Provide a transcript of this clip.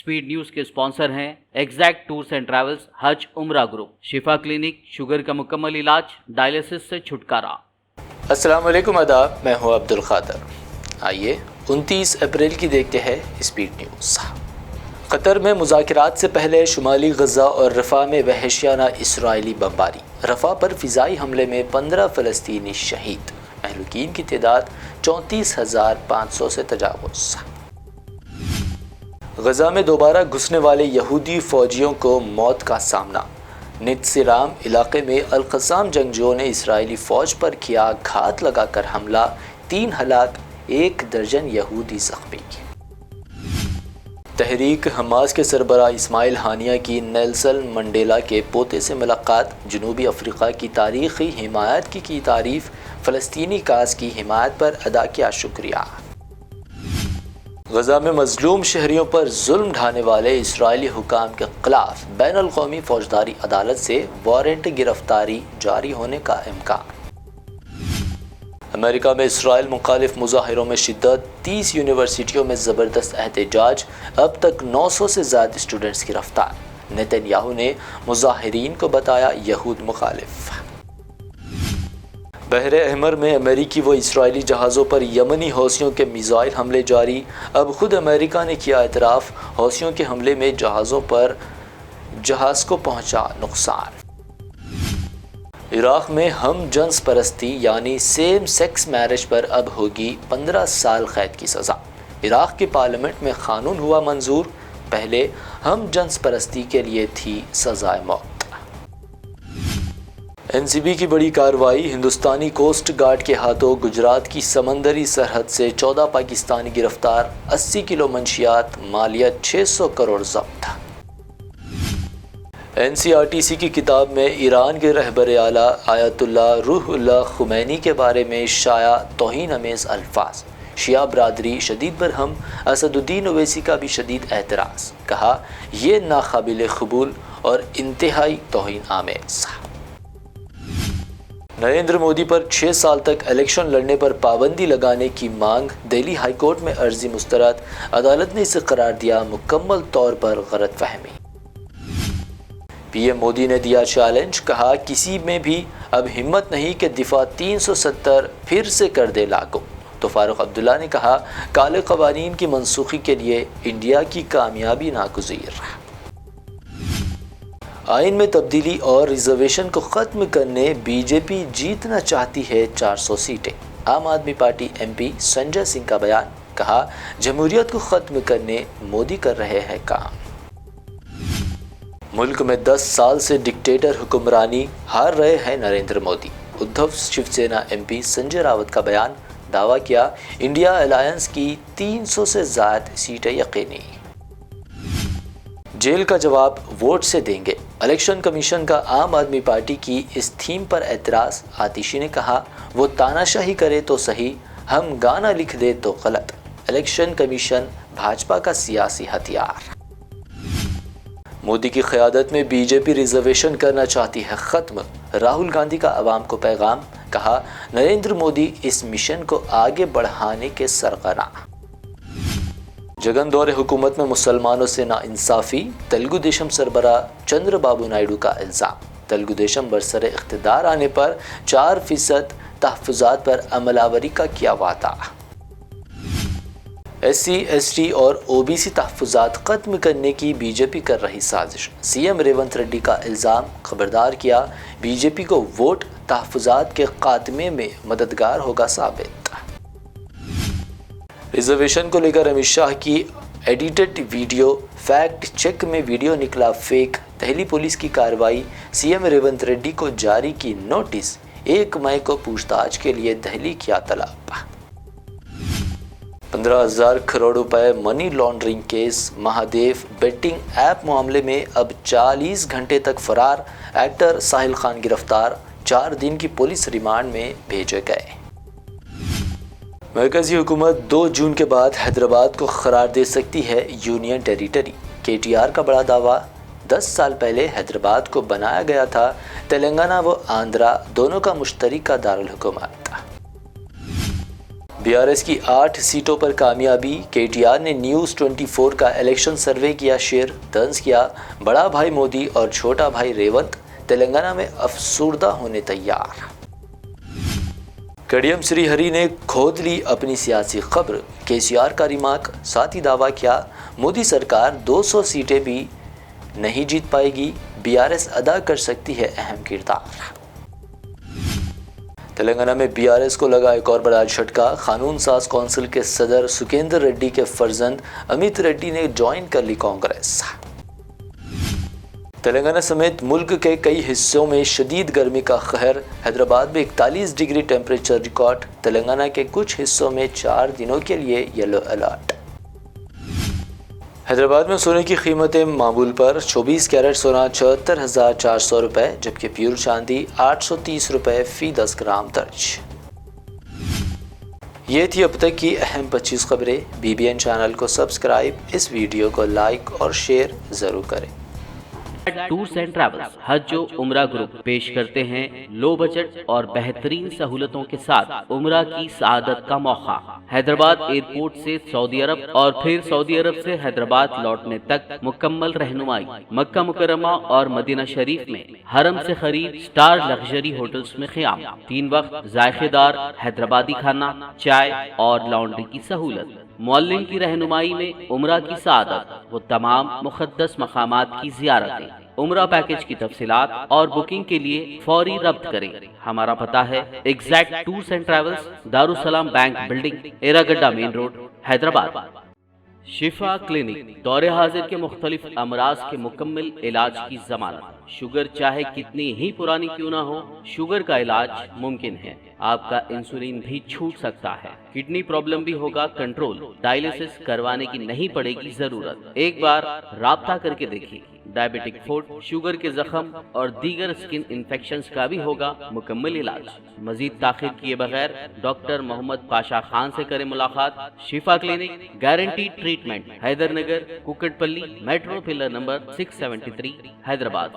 Speed news के sponsor हैं exact tours and travels, हज उम्रा ग्रुप, शिफा क्लिनिक, शुगर का मुकम्मल इलाज, डायलिसिस से छुटकारा। अस्सलाम वालेकुम, आदाब, मैं हूं अब्दुल खादर। आइए 29 अप्रैल की देखते हैं स्पीड न्यूज़। कतर में मुज़ाकरात से पहले शुमाली गज़ा और रफ़ा में वहशियाना इसराइली बमबारी। रफ़ा पर फ़िज़ाई हमले में 15 फ़लस्तीनी शहीद, महलूकीन की तादाद 34,500 से तजावुज़। गज़ा में दोबारा घुसने वाले यहूदी फ़ौजियों को मौत का सामना। नित्सिराम इलाके में अल-क़स्साम जंगजुओं ने इसराइली फ़ौज पर किया घात लगाकर हमला, 3 हलाक, 1 दर्जन यहूदी ज़ख्मी। तहरीक हमास के सरबराह इस्माइल हानिया की नेल्सन मंडेला के पोते से मुलाकात। जनूबी अफ्रीका की तारीख़ी हिमायत की तारीफ़, फ़लस्तीनी काज की हिमायत पर अदा किया शुक्रिया। गज़ा में मज़लूम शहरियों पर जुल्म ढाने वाले इसराइली हुकाम के ख़िलाफ़ बैनुल क़ौमी फ़ौजदारी अदालत से वारंट गिरफ्तारी जारी होने का इम्कान। अमेरिका में इसराइल मुखालिफ मुज़ाहिरों में शिद्दत, 30 यूनिवर्सिटियों में ज़बरदस्त एहतजाज, अब तक 900 से ज़्यादा स्टूडेंट्स गिरफ्तार। नेतन्याहू ने मुज़ाहिरीन को बताया यहूद मुखालिफ। बहरे अहमर में अमेरिकी व इसराइली जहाज़ों पर यमनी हौसियों के मिसाइल हमले जारी। अब खुद अमेरिका ने किया एतराफ़, हौसियों के हमले में जहाज़ को पहुंचा नुकसान। इराक़ में हम जन्स परस्ती यानी सेम सेक्स मैरिज पर अब होगी 15 साल कैद की सज़ा। इराक़ की पार्लियामेंट में कानून हुआ मंजूर, पहले हम जन्स परस्ती के लिए थी सज़ाए मौत। एनसीबी की बड़ी कार्रवाई। हिंदुस्तानी कोस्ट गार्ड के हाथों गुजरात की समंदरी सरहद से 14 पाकिस्तानी गिरफ्तार, 80 किलो मंशियात, मालियत 600 करोड़ जब्त। NCRTC की किताब में ईरान के रहबर आला आयतुल्लाह रूहुल्लाह खुमैनी के बारे में शाया तौहीन अमेज़ अल्फाज। शिया बरादरी शदीद बरहम, असदुद्दीन ओवैसी का भी शदीद एतराज़, कहा यह नाकाबिल कबूल और इंतहाई तौहीन आमेज़। नरेंद्र मोदी पर 6 साल तक इलेक्शन लड़ने पर पाबंदी लगाने की मांग। दिल्ली हाई कोर्ट में अर्जी मुस्तरद, अदालत ने इसे करार दिया मुकम्मल तौर पर गलत फहमी। पीएम मोदी ने दिया चैलेंज, कहा किसी में भी अब हिम्मत नहीं कि दिफा 370 फिर से कर दे लागू। तो फारूक अब्दुल्ला ने कहा काले क़वानीन की मनसूखी के लिए इंडिया की कामयाबी नागुज़ीर। आइन में तब्दीली और रिजर्वेशन को ख़त्म करने बीजेपी जीतना चाहती है 400 सीटें। आम आदमी पार्टी एमपी संजय सिंह का बयान, कहा जमहूरियत को ख़त्म करने मोदी कर रहे हैं काम। मुल्क में 10 साल से डिक्टेटर हुक्मरानी, हार रहे हैं नरेंद्र मोदी। उद्धव शिवसेना एमपी संजय रावत का बयान, दावा किया इंडिया अलायंस की 300 से ज़्यादा सीटें यकीनी। जेल का जवाब वोट से देंगे। इलेक्शन कमीशन का आम आदमी पार्टी की इस थीम पर एतराज़। आतिशी ने कहा वो तानाशाही करे तो सही, हम गाना लिख दे तो गलत। इलेक्शन कमीशन भाजपा का सियासी हथियार। मोदी की क़यादत में बीजेपी रिजर्वेशन करना चाहती है ख़त्म। राहुल गांधी का अवाम को पैगाम, कहा नरेंद्र मोदी इस मिशन को आगे बढ़ाने के सरगना। जगन दौरे हुकूमत में मुसलमानों से नाइंसाफ़ी। तेलुगु देशम सरबरा चंद्रबाबू नायडू का इल्ज़ाम। तेलुगु देशम बरसरे इख्तिदार आने पर 4% तहफ़्फ़ुज़ात पर अमलावरी का किया वादा। SC, ST और OBC तहफ़्फ़ुज़ात ख़त्म करने की बीजेपी कर रही साजिश। CM रेवंत रेड्डी का इल्ज़ाम, खबरदार किया बीजेपी को वोट तहफ़्फ़ुज़ात के ख़ात्मे में मददगार होगा साबित। रिजर्वेशन को लेकर अमित शाह की एडिटेड वीडियो, फैक्ट चेक में वीडियो निकला फेक। दिल्ली पुलिस की कार्रवाई। CM रेवंत रेड्डी को जारी की नोटिस, 1 मई को पूछताछ के लिए दिल्ली किया तलब। 15,000 करोड़ रुपए money laundering case. Mahadev betting app मामले में अब 40 घंटे तक फरार। एक्टर साहिल खान गिरफ्तार, 4 दिन की पुलिस रिमांड में भेजे गए। मरकज़ी हुकूमत 2 जून के बाद हैदराबाद को करार दे सकती है यूनियन टेरिटरी। KTR का बड़ा दावा, 10 साल पहले हैदराबाद को बनाया गया था तेलंगाना व आंध्रा दोनों का मुश्तरका दारुल हुकूमत। BRS کی 8 سیٹوں پر کامیابی. KTR نے نیوز 24 کا الیکشن سروے کیا شیئر. طنز کیا بڑا بھائی مودی اور چھوٹا بھائی ریونت تلنگانہ میں افسردہ ہونے تیار. کڈیم سری ہری نے کھود لی اپنی سیاسی قبر. KCR کا ریمارک. ساتھ ہی دعویٰ کیا مودی سرکار 200 سیٹیں بھی نہیں جیت پائے گی. BRS ادا کر سکتی ہے اہم کردار. تلنگانہ میں BRS کو لگا ایک اور بڑا جھٹکا. قانون ساز کونسل کے صدر سکھیندر ریڈی کے فرزند امیت ریڈی نے جوائن کر لی کانگریس. تلنگانہ سمیت ملک کے کئی حصوں میں شدید گرمی کا قہر. حیدرآباد میں 41 ڈگری ٹیمپریچر ریکارڈ. تلنگانہ کے کچھ حصوں میں 4 دنوں کے لیے یلو الرٹ. حیدرآباد میں سونے کی قیمتیں معمول پر. 24 کیرٹ سونا 74,400 روپے جبکہ پیور چاندی 830 روپے فی 10 گرام درج. یہ تھی اب تک کی اہم 25 خبریں. BBN چینل کو سبسکرائب, اس ویڈیو کو لائک اور شیئر ضرور کریں. ٹورز اینڈ ٹریولز حج و عمرہ گروپ پیش کرتے ہیں لو بجٹ اور بہترین سہولتوں کے ساتھ عمرہ کی سعادت کا موقع. حیدرآباد ایئرپورٹ سے سعودی عرب اور پھر سعودی عرب سے حیدرآباد لوٹنے تک مکمل رہنمائی. مکہ مکرمہ اور مدینہ شریف میں حرم سے قریب سٹار لگژری ہوٹلز میں قیام. 3 وقت ذائقے دار حیدرآبادی کھانا, چائے اور لانڈری کی سہولت. معلم کی رہنمائی میں عمرہ کی سعادت و تمام مقدس مقامات کی زیارتیں. عمرہ پیکج کی تفصیلات اور بکنگ کے لیے فوری رابطہ کریں. ہمارا پتہ ہے exact tours and travels, Darussalam bank building, Erragadda main road, Hyderabad. Shifa clinic دور حاضر کے مختلف امراض کے مکمل علاج کی ضمانت. شوگر چاہے کتنی ہی پرانی کیوں نہ ہو, شوگر کا علاج ممکن ہے. آپ کا انسولین بھی چھوٹ سکتا ہے. کڈنی پرابلم بھی ہوگا کنٹرول. ڈائلیسس کروانے کی نہیں پڑے گی ضرورت. ایک بار رابطہ کر کے دیکھیے. ڈائبیٹک فوڈ, شوگر کے زخم اور دیگر اسکن انفیکشنز کا بھی ہوگا مکمل علاج. مزید تاخیر کیے بغیر ڈاکٹر محمد پاشا خان سے کریں ملاقات. Shifa clinic, guaranteed treatment, Hyder Nagar, Kukatpally, metro pillar number 673, Hyderabad.